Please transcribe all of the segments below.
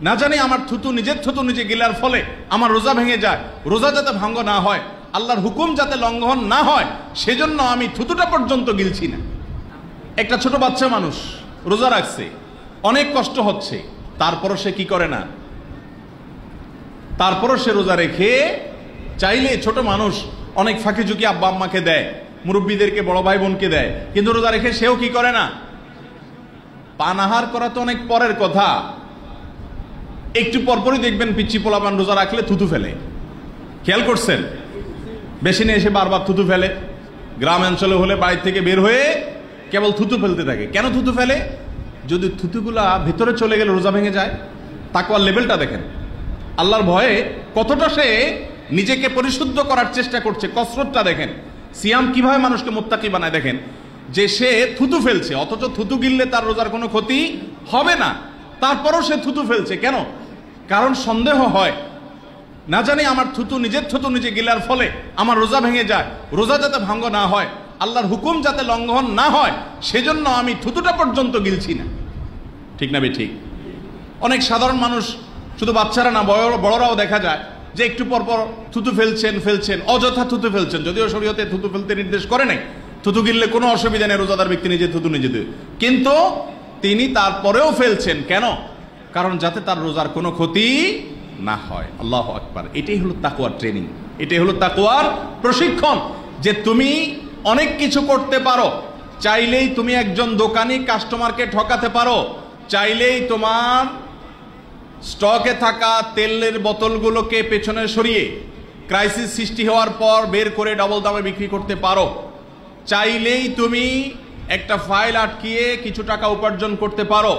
না জানি আমার নিজের থুতু নিজে গিলার ফলে আমার রোজা ভেঙে যায়, রোজা যাতে ভঙ্গ না হয়, আল্লাহর হুকুম যাতে লঙ্ঘন না হয়, সেজন্য আমি থুতুটা পর্যন্ত গিলছি না। একটা ছোট বাচ্চা মানুষ রোজা রাখছে, অনেক কষ্ট হচ্ছে, তারপরও সে কি করে না? তারপরও সে রোজা রেখে চাইলে ছোট মানুষ অনেক ফাঁকি ঝুঁকি আব্বা আম্মাকে দেয়, মুরব্বীদেরকে, বড় ভাই বোনকে দেয়, কিন্তু রোজা রেখে সেও কি করে না? পানাহার করা তো অনেক পরের কথা। একটু পরপরই দেখবেন পিচ্চি পোলাপান রোজা রাখলে থুতু ফেলে। খেয়াল করছেন? বেশি নিয়ে এসে বারবার থুতু ফেলে। গ্রাম অঞ্চলে হলে বাড়ি থেকে বের হয়ে কেবল থুতু ফেলতে থাকে। কেন থুতু ফেলে? যদি থুতুগুলা ভিতরে চলে গেলে রোজা ভেঙে যায়। তাকওয়ার লেভেলটা দেখেন, আল্লাহর ভয়ে কতটা সে নিজেকে পরিশুদ্ধ করার চেষ্টা করছে, কসরতটা দেখেন। সিয়াম কিভাবে মানুষকে মুত্তাকি বানায় দেখেন, যে সে থুতু ফেলছে, অথচ থুতু গিললে তার রোজার কোনো ক্ষতি হবে না, তারপরও সে থুতু ফেলছে। কেন? কারণ সন্দেহ হয়, না জানি আমার নিজের থুতু নিজে গিলার ফলে আমার রোজা ভেঙে যায়, রোজা যাতে ভঙ্গ না হয়, আল্লাহর হুকুম যাতে লঙ্ঘন না হয়, সেজন্য আমি থুতুটা পর্যন্ত গিলছি না। ঠিক না ঠিক? অনেক সাধারণ মানুষ, শুধু বাচ্চারা না, বড়রাও দেখা যায় যে একটু পরপর থুতু ফেলছেন, অযথা থুতু ফেলছেন। যদিও শরীয়তে থুতু ফেলতে নির্দেশ করে নাই, থুতু গিললে কোনো অসুবিধা নেই, রোজাদার ব্যক্তি নিজে থুতু নিজে দেয়, কিন্তু তিনি তারপরেও ফেলছেন। কেন? কারণ যাতে তার রোজার কোনো ক্ষতি না হয়। আল্লাহু আকবার। এটাই হলো তাকওয়ার ট্রেনিং, এটাই হলো তাকওয়ার প্রশিক্ষণ, যে তুমি অনেক কিছু করতে পারো। চাইলেই তুমি একজন দোকানি কাস্টমারকে ঠকাতে পারো, চাইলেই তোমার স্টকে থাকা তেলের বোতলগুলোকে পেছনে সরিয়ে ক্রাইসিস সৃষ্টি হওয়ার পর বের করে ডবল দামে বিক্রি করতে পারো, চাইলেই তুমি একটা ফাইল আটকিয়ে কিছু টাকা উপার্জন করতে পারো,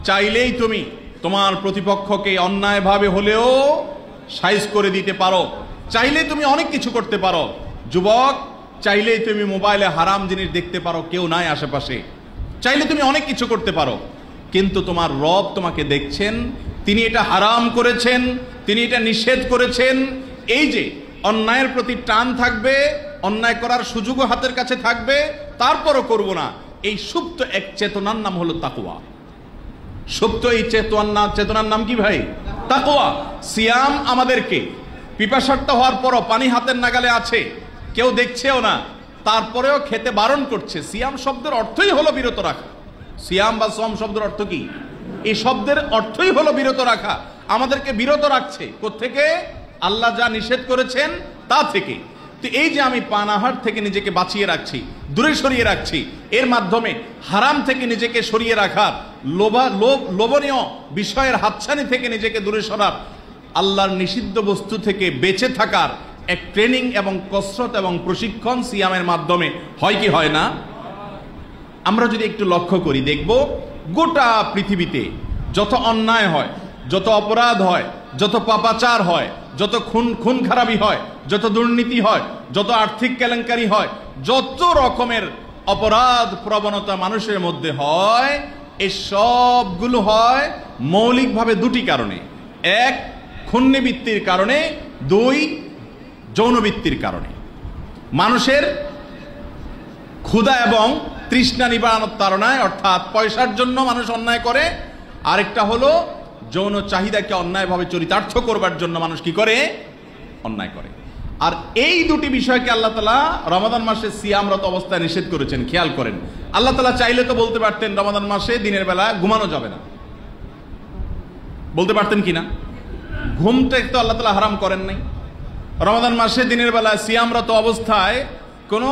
চাইলেই তুমি তোমার প্রতিপক্ষকে অন্যায়ভাবে হলেও সাইজ করে দিতে পারো, চাইলেই তুমি অনেক কিছু করতে পারো। যুবক, চাইলেই তুমি মোবাইলে হারাম জিনিস দেখতে পারো, কেউ নাই আশেপাশে, চাইলে তুমি অনেক কিছু করতে পারো, কিন্তু তোমার রব তোমাকে দেখছেন, তিনি এটা হারাম করেছেন, তিনি এটা নিষেধ করেছেন। এই যে অন্যায়ের প্রতি টান থাকবে, অন্যায় করার সুযোগও হাতের কাছে থাকবে, তারপরও করব না, এই সুপ্ত এক চেতনার নাম হলো তাকওয়া। সুপ্ত এই চেতনার নাম কি ভাই? তাকওয়া। সিয়াম আমাদেরকে পিপাসার্ত হওয়ার পরও পানি হাতের নাগালে আছে, কেউ দেখছেও না, তারপরেও খেতে বারণ করছে। সিয়াম শব্দের অর্থই হলো বিরত রাখা। সিয়াম বা সম শব্দের অর্থ কি? এই শব্দের অর্থই হলো বিরত রাখা। আমাদেরকে বিরত রাখছে কোত্থেকে? আল্লাহ যা নিষেধ করেছেন তা থেকে। তো এই যে আমি পানাহার থেকে নিজেকে বাঁচিয়ে রাখছি, দূরে সরিয়ে রাখছি, এর মাধ্যমে হারাম থেকে নিজেকে সরিয়ে রাখার, লোভনীয় বিষয়ের হাতছানি থেকে নিজেকে দূরে সরার, আল্লাহর নিষিদ্ধ বস্তু থেকে বেঁচে থাকার এক ট্রেনিং এবং কসরত এবং প্রশিক্ষণ সিয়ামের মাধ্যমে হয় কি হয় না? আমরা যদি একটু লক্ষ্য করি, দেখব গোটা পৃথিবীতে যত অন্যায় হয়, যত অপরাধ হয়, যত পাপাচার হয়, যত খুন খারাপি হয়, যত দুর্নীতি হয়, যত আর্থিক কেলেঙ্কারি হয়, যত রকমের অপরাধ প্রবণতা মানুষের মধ্যে হয়, এই সবগুলো হয় মৌলিকভাবে দুটি কারণে। এক, খুন্নিবৃত্তির কারণে, দুই, যৌনবৃত্তির কারণে। মানুষের ক্ষুধা এবং তৃষ্ণা নিবারণের তাড়নায়, অর্থাৎ পয়সার জন্য মানুষ অন্যায় করে। আরেকটা হলো যৌন চাহিদাকে অন্যায়ভাবে চরিতার্থ করবার জন্য মানুষ কি করে? অন্যায় করে। আর এই দুটি বিষয়কে আল্লাহ তাআলা রমাদান মাসে সিয়ামরত অবস্থায় নিষেধ করেছেন। খেয়াল করেন, আল্লাহ তাআলা চাইলে তো বলতে পারতেন রমাদান মাসে দিনের বেলা ঘুমানো যাবে না, বলতে পারতেন কিনা? ঘুমটা তো আল্লাহ তাআলা হারাম করেন নাই। রমাদান মাসে দিনের বেলা সিয়ামরত অবস্থায় কোনো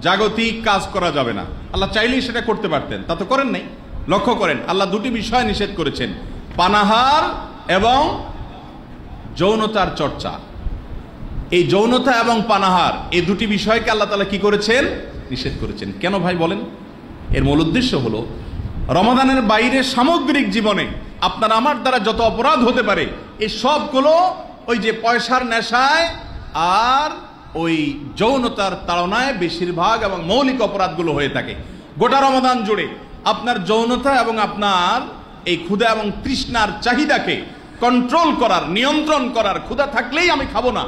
জাগতিক কাজ করা যাবে না, আল্লাহ চাইলেই সেটা করতে পারতেন, তা তো করেন নাই। লক্ষ্য করেন, আল্লাহ দুটি বিষয় নিষেধ করেছেন, পানাহার এবং যৌনতার চর্চা। এই যৌনতা এবং পানাহার, এই দুটি বিষয়কে আল্লাহ তাআলা কি করেছেন? নিষেধ করেছেন। কেন ভাই বলেন? এর মূল উদ্দেশ্য হলো রমাদানের বাইরে সামগ্রিক জীবনে আপনার আমার দ্বারা যত অপরাধ হতে পারে, এই সবগুলো ওই যে পয়সার নেশায় আর ওই যৌনতার তাড়নায় বেশিরভাগ এবং মৌলিক অপরাধগুলো হয়ে থাকে। গোটা রমাদান জুড়ে আপনার যৌনতা এবং আপনার এই ক্ষুধা এবং তৃষ্ণার চাহিদাকে কন্ট্রোল করার, নিয়ন্ত্রণ করার, ক্ষুধা থাকলেই আমি খাবো না,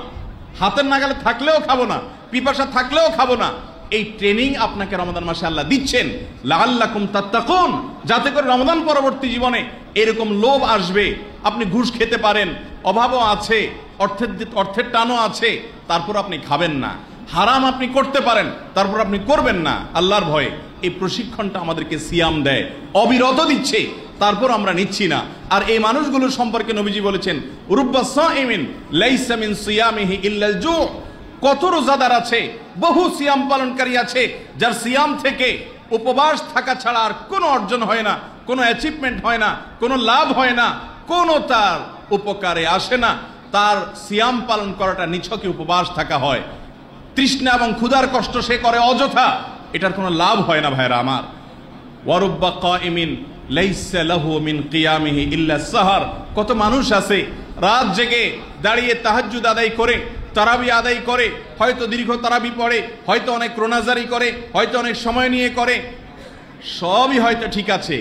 হাতের নাগালে থাকলেও খাবো না, পিপাসা থাকলেও খাবো না, এই ট্রেনিং আপনাকে রমাদান মাসে আল্লাহ দিচ্ছেন লাআল্লাকুম তাত্তাকুন, যাতে করে রমাদান পরবর্তী জীবনে এরকম লোভ আসবে, আপনি ঘুষ খেতে পারেন, অভাবও আছে, অর্থের টানও আছে, তারপর আপনি খাবেন না। হারাম আপনি করতে পারেন, তারপর আপনি করবেন না আল্লাহর ভয়ে। এই প্রশিক্ষণটা আমাদেরকে সিয়াম দেয়, অবিরত দিচ্ছে, তারপর আমরা নিচ্ছি না। আর এই মানুষগুলোর সম্পর্কে নবীজি বলেছেন, রুব্বা সাইমিন লাইসা মিন সিয়ামিহি ইল্লাল জু'। কত রোজাদার আছে, বহু সিয়াম পালনকারী আছে, যার সিয়াম থেকে উপবাস থাকা ছাড়া আর কোনো অর্জন হয় না, কোনো অ্যাচিভমেন্ট হয় না, কোনো লাভ হয় না, কোনো তার উপকারে আসে না। তার সিয়াম পালন করাটা নিছকই উপবাস থাকা হয়। তৃষ্ণা এবং ক্ষুধার কষ্ট সে করে অযথা, এটার কোনো লাভ হয় না ভাইরা আমার। ওয়ারুব্বা কাইমিন লাইসা লাহু মিন কিয়ামিহি ইল্লা সাহার। কত মানুষ আছে রাত জেগে দাঁড়িয়ে তাহাজ্জুদ আদায় করে, তারাবি আদায় করে, হয়তো দীর্ঘ তারাবি পড়ে, হয়তো অনেক রোনাজারি করে, হয়তো অনেক সময় নিয়ে করে, সবই হয়তো ঠিক আছে,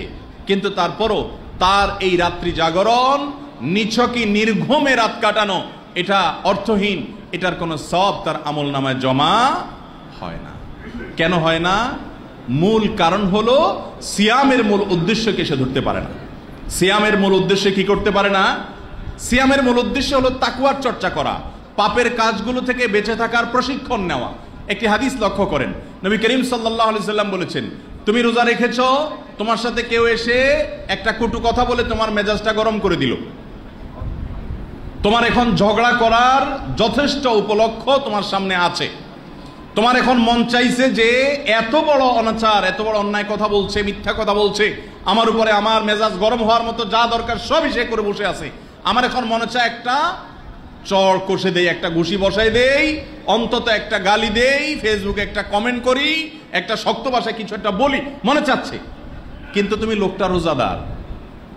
কিন্তু তারপরও তার এই রাত্রি জাগরণ, নিছকই নির্ঘুমে রাত কাটানো, এটা অর্থহীন, এটার কোনো সওয়াব তার আমল নামায় জমা হয় না। কেন হয় না? মূল কারণ হলো সিয়ামের মূল উদ্দেশ্যকে সে ধরতে পারে না। সিয়ামের মূল উদ্দেশ্য কি করতে পারে না? সিয়ামের মূল উদ্দেশ্য হলো তাকওয়ার চর্চা করা, পাপের কাজগুলো থেকে বেঁচে থাকার প্রশিক্ষণ নেওয়া। একটি হাদিস লক্ষ্য করেন, নবী করিম সাল্লাল্লাহু আলাইহি সাল্লাম বলেছেন, তুমি রোজা রেখেছো, তোমার সাথে কেউ এসে একটা কটু কথা বলে তোমার মেজাজটা গরম করে দিল, তোমার এখন ঝগড়া করার যথেষ্ট উপলক্ষ তোমার সামনে আছে, তোমার এখন মন চাইছে যে এত বড় অনাচার, এত বড় অন্যায় কথা বলছে, মিথ্যা কথা বলছে, আমার উপরে আমার মেজাজ গরম হওয়ার মতো যা দরকার সবই সে করে বসে আছে, আমার এখন মনে চায় একটা চড় কষে দেই, একটা ঘুষি বসাই দেই, অন্তত একটা গালি দেই, ফেসবুকে একটা কমেন্ট করি, একটা শক্ত ভাষায় কিছু একটা বলি, মনে চাচ্ছে। কিন্তু তুমি লোকটা রোজাদার,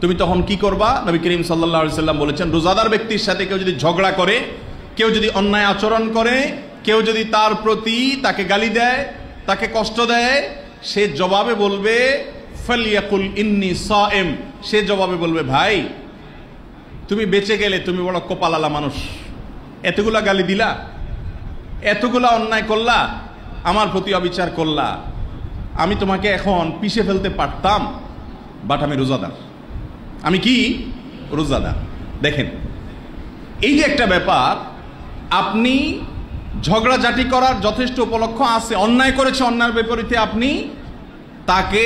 তুমি তখন কি করবা? নবী করিম সাল্লাল্লাহু আলাইহি সাল্লাম বলেছেন, রোজাদার ব্যক্তির সাথে কেউ যদি ঝগড়া করে, কেউ যদি অন্যায় আচরণ করে, কেউ যদি তার প্রতি তাকে গালি দেয়, তাকে কষ্ট দেয়, সে জবাবে বলবে ফালিয়াকুল ইন্নী সাইম। সে জবাবে বলবে, ভাই তুমি বেঁচে গেলে, তুমি বড় কপালালা মানুষ, এতগুলা গালি দিলা, এতগুলা অন্যায় করলা, আমার প্রতি অবিচার করলা, আমি তোমাকে এখন পিষে ফেলতে পারতাম, বাট আমি রোজাদার। আমি কি? রোজাদার। দেখেন, এই যে একটা ব্যাপার, আপনি ঝগড়াঝাটি করার যথেষ্ট উপলক্ষ আছে, অন্যায় করেছে, অন্যায়ের বিপরীতে আপনি তাকে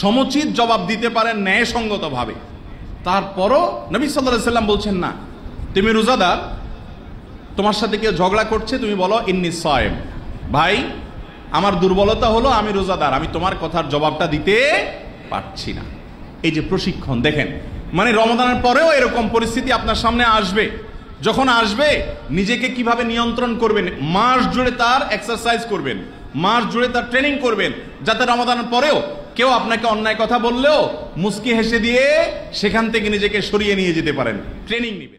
সমুচিত জবাব দিতে পারেন ন্যায়সঙ্গতভাবে, তারপরও নবী সাল্লাল্লাহু আলাইহি সাল্লাম বলছেন না, তুমি রোজাদার, তোমার সাথে কেউ ঝগড়া করছে, তুমি বলো ইন্নী সাইম, ভাই আমার দুর্বলতা হলো আমি রোজাদার, আমি তোমার কথার জবাবটা দিতে পারছি না। এই যে প্রশিক্ষণ, দেখেন, মানে রমাদানের পরেও এরকম পরিস্থিতি আপনার সামনে আসবে। যখন আসবে, নিজেকে কিভাবে নিয়ন্ত্রণ করবেন, মাস জুড়ে তার এক্সারসাইজ করবেন, মাস জুড়ে তার ট্রেনিং করবেন, যাতে রমাদানের পরেও কেউ আপনাকে অন্যায় কথা বললেও মুস্কি হেসে দিয়ে সেখান থেকে নিজেকে সরিয়ে নিয়ে যেতে পারেন, ট্রেনিং নেবেন।